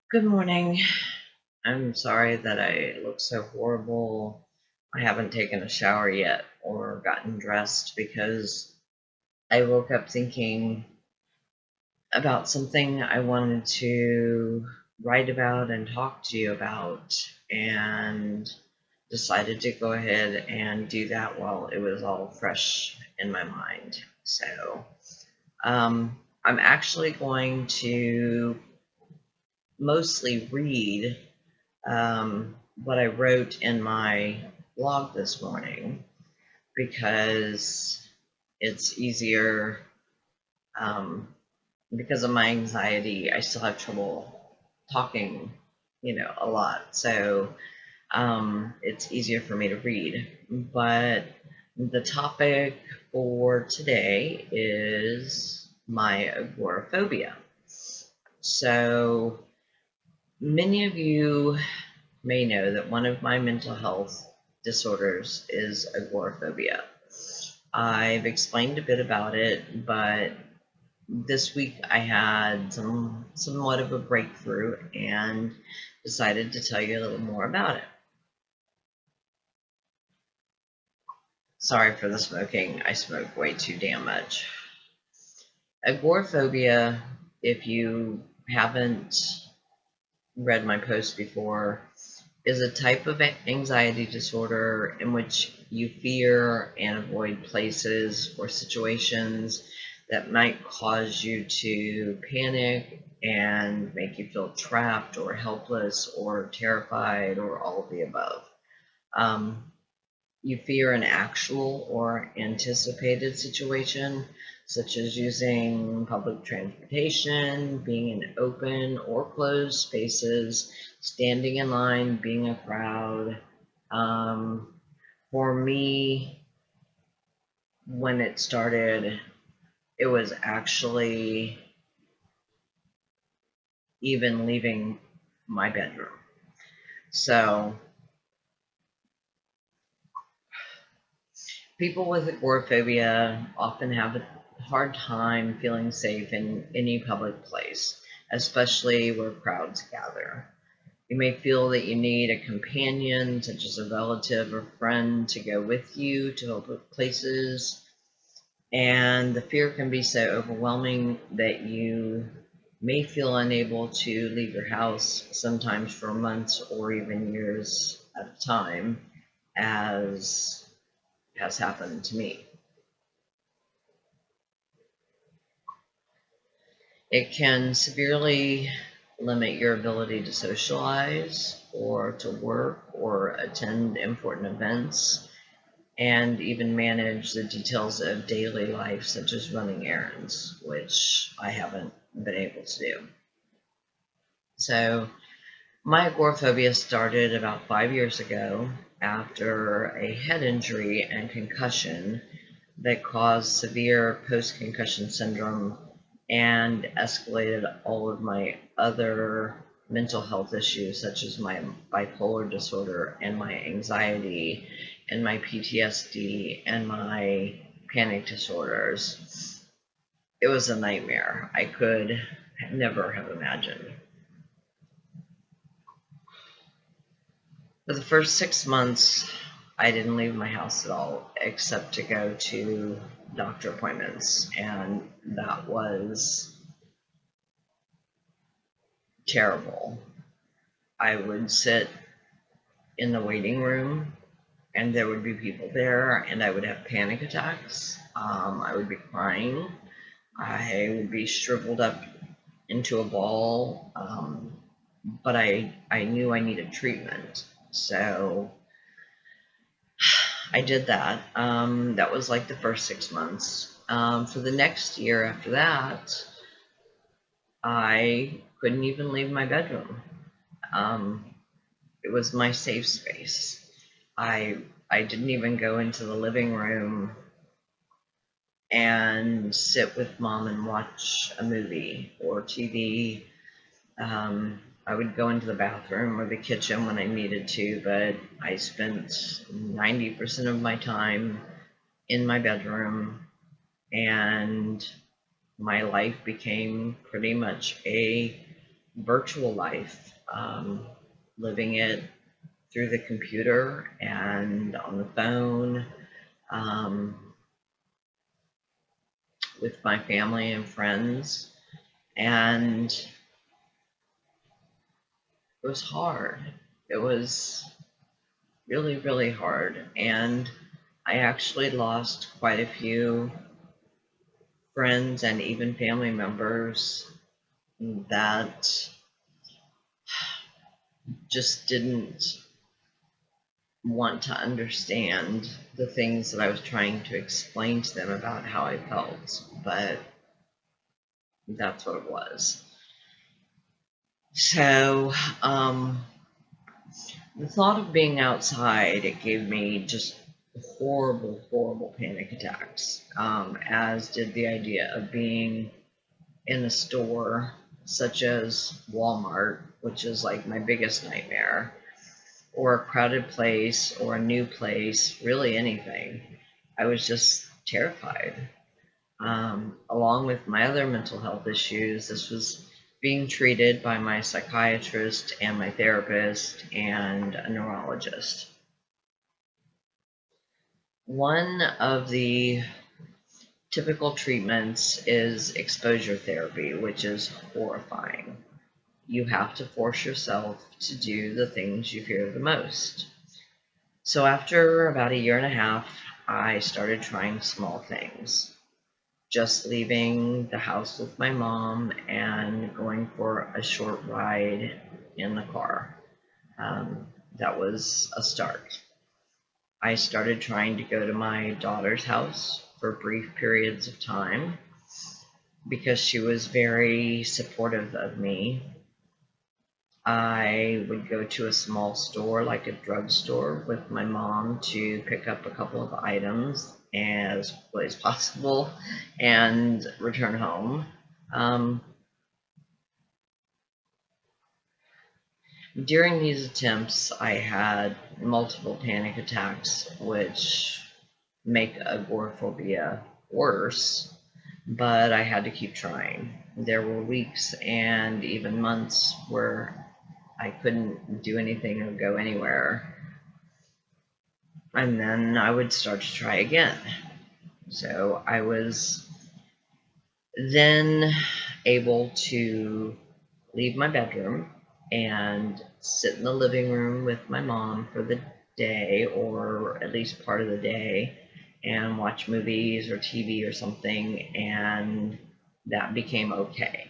Good morning. I'm sorry that I look so horrible. I haven't taken a shower yet or gotten dressed because I woke up thinking about something I wanted to write about and talk to you about, and decided to go ahead and do that while it was all fresh in my mind. I'm actually going to mostly read what I wrote in my blog this morning because it's easier. Um, because of my anxiety, I still have trouble talking, a lot. So it's easier for me to read. But the topic for today is my agoraphobia. So many of you may know that one of my mental health disorders is agoraphobia. I've explained a bit about it, but this week I had somewhat of a breakthrough and decided to tell you a little more about it. Sorry for the smoking. I smoke way too damn much. Agoraphobia, if you haven't read my post before, is a type of anxiety disorder in which you fear and avoid places or situations that might cause you to panic and make you feel trapped or helpless or terrified or all of the above. You fear an actual or anticipated situation, such as using public transportation, being in open or closed spaces, standing in line, being a crowd. For me, when it started, it was actually even leaving my bedroom. So people with agoraphobia often have a hard time feeling safe in any public place, especially where crowds gather. You may feel that you need a companion, such as a relative or friend, to go with you to public places, and the fear can be so overwhelming that you may feel unable to leave your house, sometimes for months or even years at a time, as has happened to me. It can severely limit your ability to socialize or to work or attend important events, and even manage the details of daily life, such as running errands, which I haven't been able to do. So my agoraphobia started about 5 years ago after a head injury and concussion that caused severe post-concussion syndrome and escalated all of my other mental health issues, such as my bipolar disorder and my anxiety and my PTSD and my panic disorders. It was a nightmare I could never have imagined. For the first 6 months, I didn't leave my house at all except to go to doctor appointments, and that was terrible. I would sit in the waiting room and there would be people there, and I would have panic attacks. I would be crying. I would be shriveled up into a ball, but I knew I needed treatment. So I did that. That was like the first 6 months. For the next year after that, I couldn't even leave my bedroom. It was my safe space. I I didn't even go into the living room and sit with mom and watch a movie or TV. I would go into the bathroom or the kitchen when I needed to, but I spent 90% of my time in my bedroom, and my life became pretty much a virtual life, living it through the computer and on the phone, with my family and friends. And it was hard. It was really, really hard. And I actually lost quite a few friends and even family members that just didn't want to understand the things that I was trying to explain to them about how I felt, but that's what it was. So, the thought of being outside, it gave me just horrible, horrible panic attacks, as did the idea of being in a store such as Walmart, which is like my biggest nightmare, or a crowded place or a new place, really anything. I was just terrified. Along with my other mental health issues, this was being treated by my psychiatrist and my therapist and a neurologist. One of the typical treatments is exposure therapy, which is horrifying. You have to force yourself to do the things you fear the most. So after about a year and a half, I started trying small things. Just leaving the house with my mom and going for a short ride in the car. That was a start. I started trying to go to my daughter's house for brief periods of time because she was very supportive of me. I would go to a small store, like a drugstore, with my mom to pick up a couple of items as quickly as possible and return home. During these attempts, I had multiple panic attacks, which make agoraphobia worse, but I had to keep trying. There were weeks and even months where I couldn't do anything or go anywhere. And then I would start to try again. So I was then able to leave my bedroom and sit in the living room with my mom for the day, or at least part of the day, and watch movies or TV or something, and that became okay.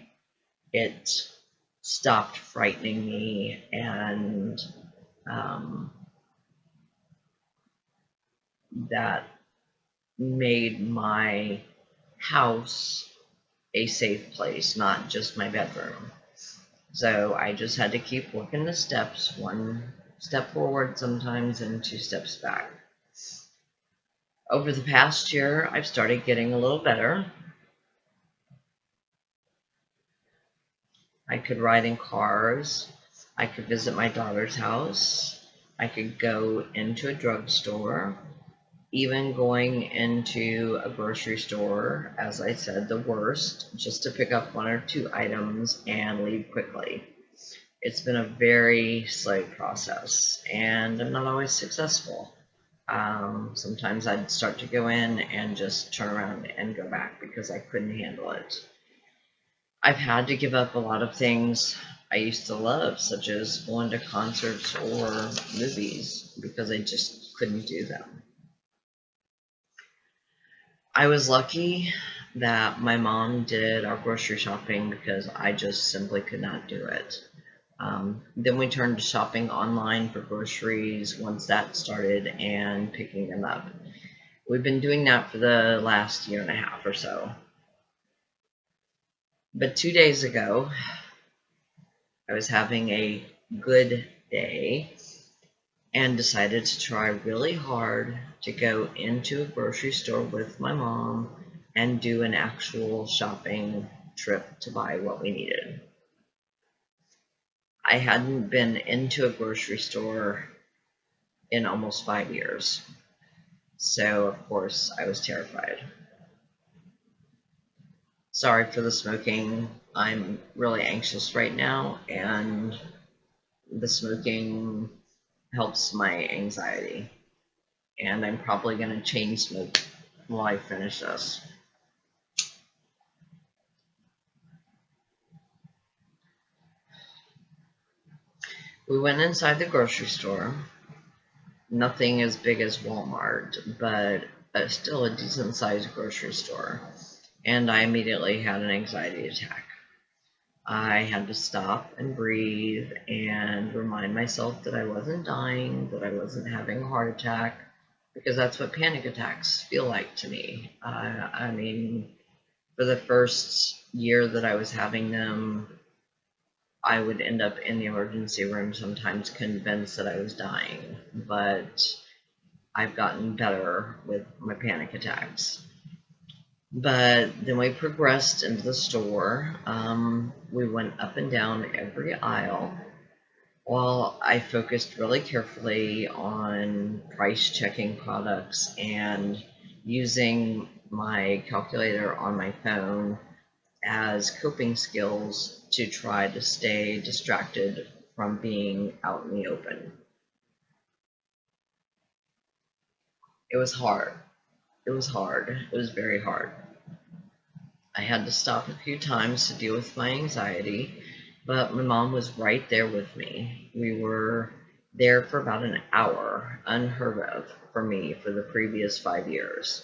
It stopped frightening me, and that made my house a safe place, not just my bedroom. So I just had to keep working the steps, one step forward sometimes and two steps back. Over the past year, I've started getting a little better. I could ride in cars. I could visit my daughter's house. I could go into a drugstore. Even going into a grocery store, as I said, the worst, just to pick up one or two items and leave quickly. It's been a very slow process, and I'm not always successful. Sometimes I'd start to go in and just turn around and go back because I couldn't handle it. I've had to give up a lot of things I used to love, such as going to concerts or movies, because I just couldn't do them. I was lucky that my mom did our grocery shopping because I just simply could not do it. Then we turned to shopping online for groceries once that started and picking them up. We've been doing that for the last year and a half or so. But 2 days ago, I was having a good day and decided to try really hard to go into a grocery store with my mom and do an actual shopping trip to buy what we needed. I hadn't been into a grocery store in almost 5 years. So, of course, I was terrified. Sorry for the smoking. I'm really anxious right now, and the smoking helps my anxiety. And I'm probably going to chain smoke while I finish this. We went inside the grocery store. Nothing as big as Walmart, but still a decent sized grocery store. And I immediately had an anxiety attack. I had to stop and breathe and remind myself that I wasn't dying, that I wasn't having a heart attack, because that's what panic attacks feel like to me. I mean, for the first year that I was having them, I would end up in the emergency room sometimes convinced that I was dying, but I've gotten better with my panic attacks. But then we progressed into the store. We went up and down every aisle while I focused really carefully on price checking products and using my calculator on my phone as coping skills to try to stay distracted from being out in the open. It was hard. It was hard. It was very hard. I had to stop a few times to deal with my anxiety, but my mom was right there with me. We were there for about an hour, unheard of for me for the previous 5 years.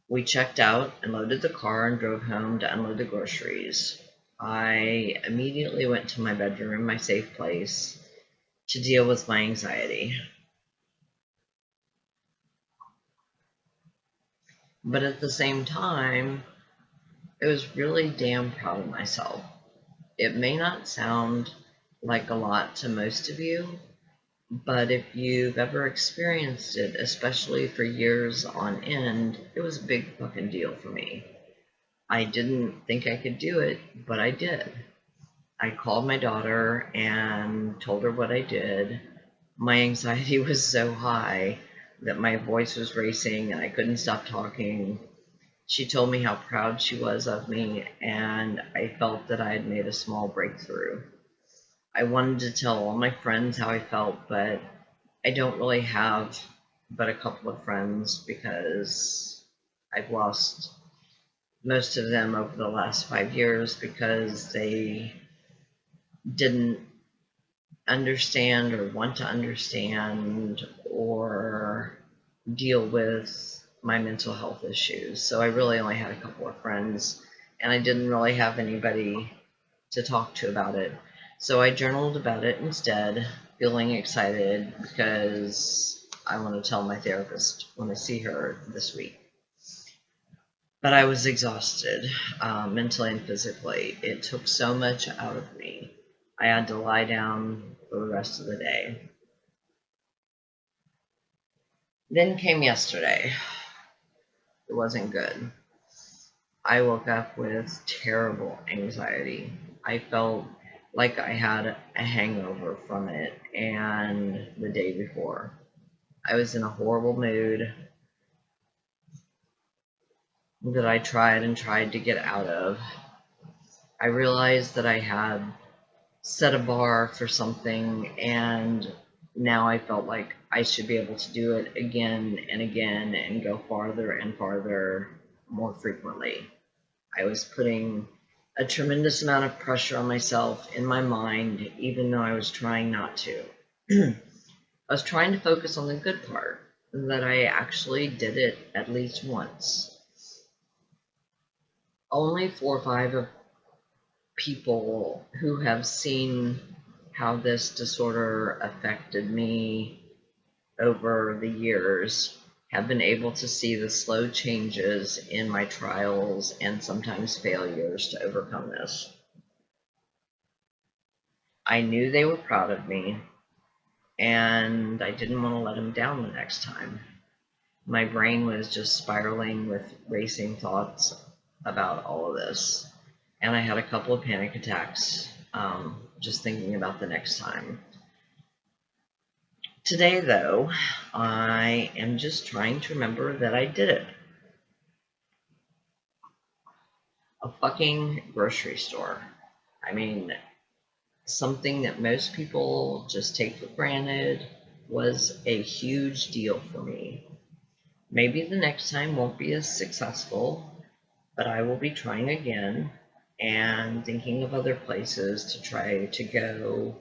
We checked out and loaded the car and drove home to unload the groceries. I immediately went to my bedroom, my safe place, to deal with my anxiety. But at the same time, I was really damn proud of myself. It may not sound like a lot to most of you, but if you've ever experienced it, especially for years on end, it was a big fucking deal for me. I didn't think I could do it, but I did. I called my daughter and told her what I did. My anxiety was so high that my voice was racing and I couldn't stop talking. She told me how proud she was of me, and I felt that I had made a small breakthrough. I wanted to tell all my friends how I felt, but I don't really have but a couple of friends because I've lost most of them over the last 5 years because they didn't understand or want to understand or deal with my mental health issues. So I really only had a couple of friends, and I didn't really have anybody to talk to about it. So I journaled about it instead, feeling excited because I want to tell my therapist when I see her this week. But I was exhausted, mentally and physically. It took so much out of me. I had to lie down for the rest of the day. Then came yesterday. It wasn't good. I woke up with terrible anxiety. I felt like I had a hangover from it and the day before. I was in a horrible mood that I tried and tried to get out of. I realized that I had set a bar for something, and now I felt like I should be able to do it again and again and go farther and farther more frequently. I was putting a tremendous amount of pressure on myself in my mind, even though I was trying not to. I was trying to focus on the good part, that I actually did it at least once. Only 4 or 5 of people who have seen how this disorder affected me over the years have been able to see the slow changes in my trials and sometimes failures to overcome this. I knew they were proud of me, and I didn't want to let them down the next time. My brain was just spiraling with racing thoughts about all of this, and I had a couple of panic attacks just thinking about the next time. Today, though, I am just trying to remember that I did it. a fucking grocery store. I mean, something that most people just take for granted was a huge deal for me. Maybe the next time won't be as successful, but I will be trying again and thinking of other places to try to go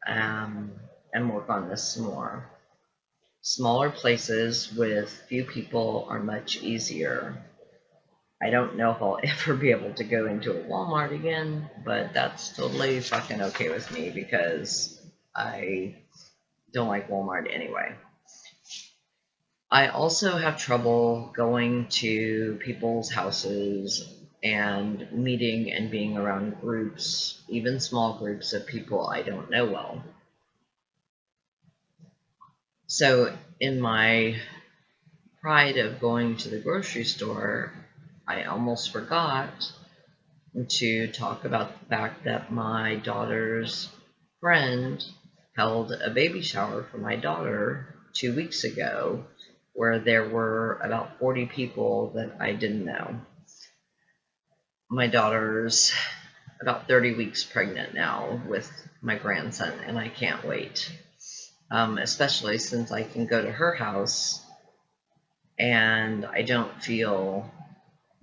and work on this some more. Smaller places with few people are much easier. I don't know if I'll ever be able to go into a Walmart again, but that's totally fucking okay with me because I don't like Walmart anyway. I also have trouble going to people's houses and meeting and being around groups, even small groups of people I don't know well. So in my pride of going to the grocery store, I almost forgot to talk about the fact that my daughter's friend held a baby shower for my daughter 2 weeks ago, where there were about 40 people that I didn't know. My daughter's about 30 weeks pregnant now with my grandson, and I can't wait. Especially since I can go to her house and I don't feel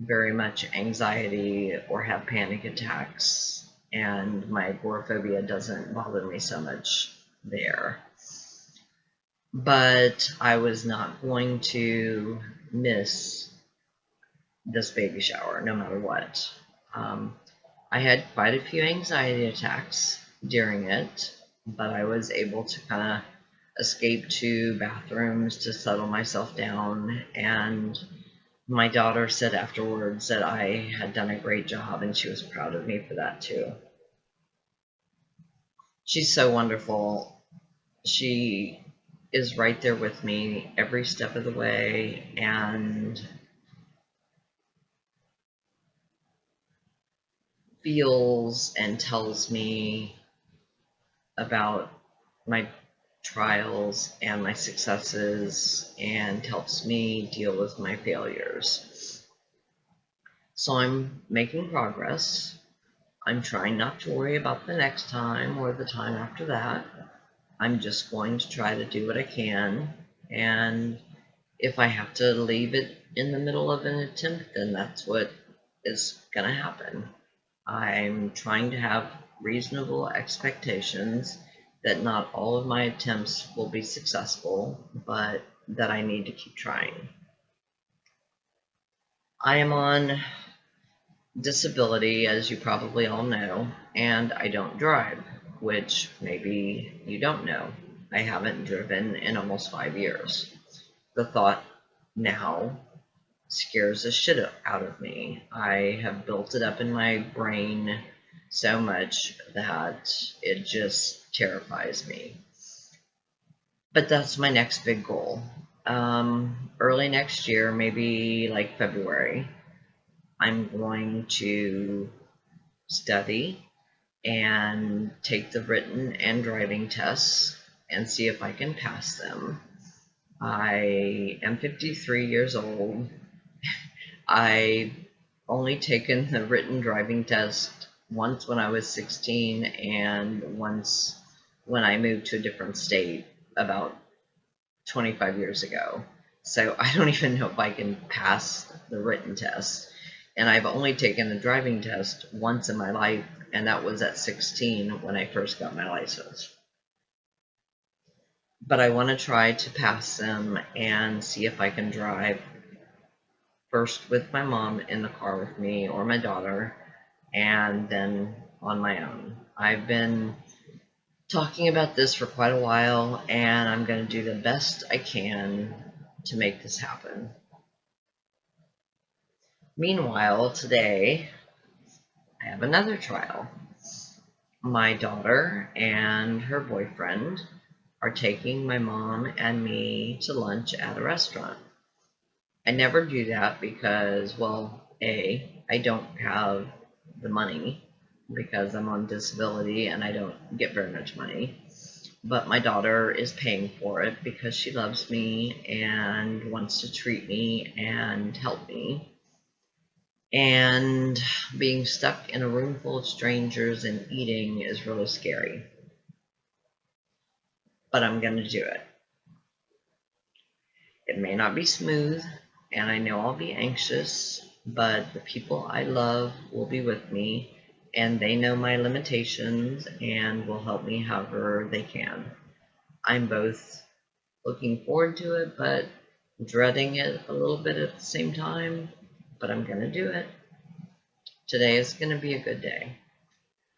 very much anxiety or have panic attacks, and my agoraphobia doesn't bother me so much there. But I was not going to miss this baby shower no matter what. I had quite a few anxiety attacks during it, but I was able to kind of escape to bathrooms to settle myself down, and my daughter said afterwards that I had done a great job, and she was proud of me for that too. She's so wonderful. She is right there with me every step of the way, and feels and tells me about my trials and my successes and helps me deal with my failures. So I'm making progress. I'm trying not to worry about the next time or the time after that. I'm just going to try to do what I can, and if I have to leave it in the middle of an attempt, then that's what is going to happen. I'm trying to have reasonable expectations that not all of my attempts will be successful, but that I need to keep trying. I am on disability, as you probably all know, and I don't drive, which maybe you don't know. I haven't driven in almost 5 years. The thought now scares the shit out of me. I have built it up in my brain so much that it just terrifies me. But that's my next big goal. Early next year, maybe like February, I'm going to study and take the written and driving tests and see if I can pass them. I am 53 years old. I've only taken the written driving test once when I was 16 and once when I moved to a different state about 25 years ago. So I don't even know if I can pass the written test. And I've only taken the driving test once in my life, and that was at 16 when I first got my license. But I want to try to pass them and see if I can drive first with my mom in the car with me or my daughter, and then on my own. I've been talking about this for quite a while, and I'm going to do the best I can to make this happen. Meanwhile, today, I have another trial. My daughter and her boyfriend are taking my mom and me to lunch at a restaurant. I never do that because, well, A, I don't have the money because I'm on disability and I don't get very much money. But my daughter is paying for it because she loves me and wants to treat me and help me. And being stuck in a room full of strangers and eating is really scary. But I'm going to do it. It may not be smooth, and I know I'll be anxious, but the people I love will be with me, and they know my limitations and will help me however they can. I'm both looking forward to it, but dreading it a little bit at the same time, but I'm going to do it. Today is going to be a good day.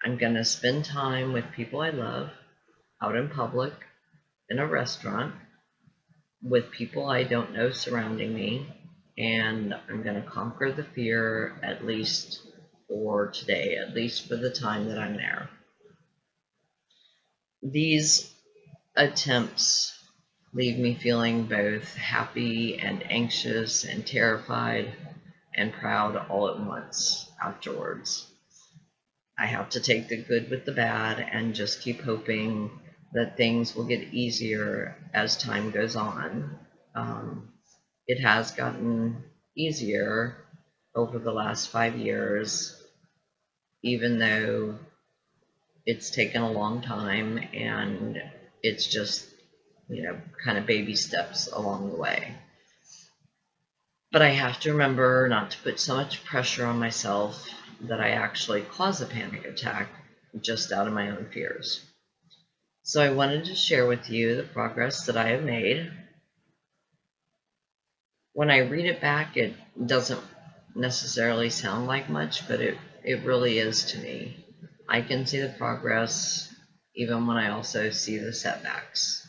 I'm going to spend time with people I love, out in public, in a restaurant, with people I don't know surrounding me, and I'm going to conquer the fear, at least for today, at least for the time that I'm there. These attempts leave me feeling both happy and anxious and terrified and proud all at once afterwards. I have to take the good with the bad and just keep hoping that things will get easier as time goes on. It has gotten easier over the last 5 years, even though it's taken a long time, and it's just, kind of baby steps along the way. But I have to remember not to put so much pressure on myself that I actually cause a panic attack just out of my own fears. So I wanted to share with you the progress that I have made. When I read it back, it doesn't necessarily sound like much, but it really is to me. I can see the progress even when I also see the setbacks.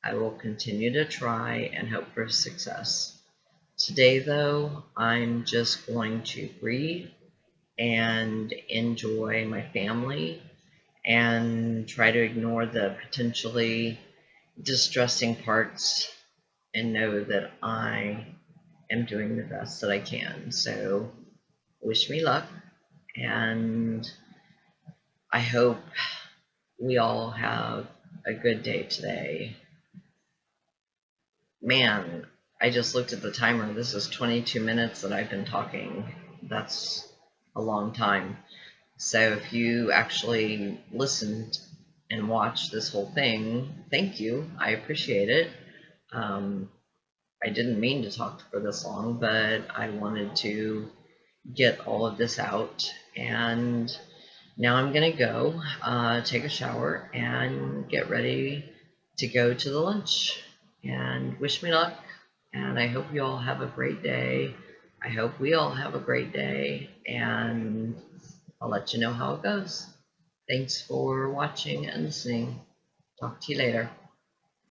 I will continue to try and hope for success. Today, though, I'm just going to breathe and enjoy my family and try to ignore the potentially distressing parts and know that I am doing the best that I can. So wish me luck, and I hope we all have a good day today. Man, I just looked at the timer. This is 22 minutes that I've been talking. That's a long time. So if you actually listened and watched this whole thing, thank you. I appreciate it. I didn't mean to talk for this long, but I wanted to get all of this out. And now I'm going to go take a shower and get ready to go to the lunch. And wish me luck. And I hope you all have a great day. I hope we all have a great day. And I'll let you know how it goes. Thanks for watching and listening. Talk to you later.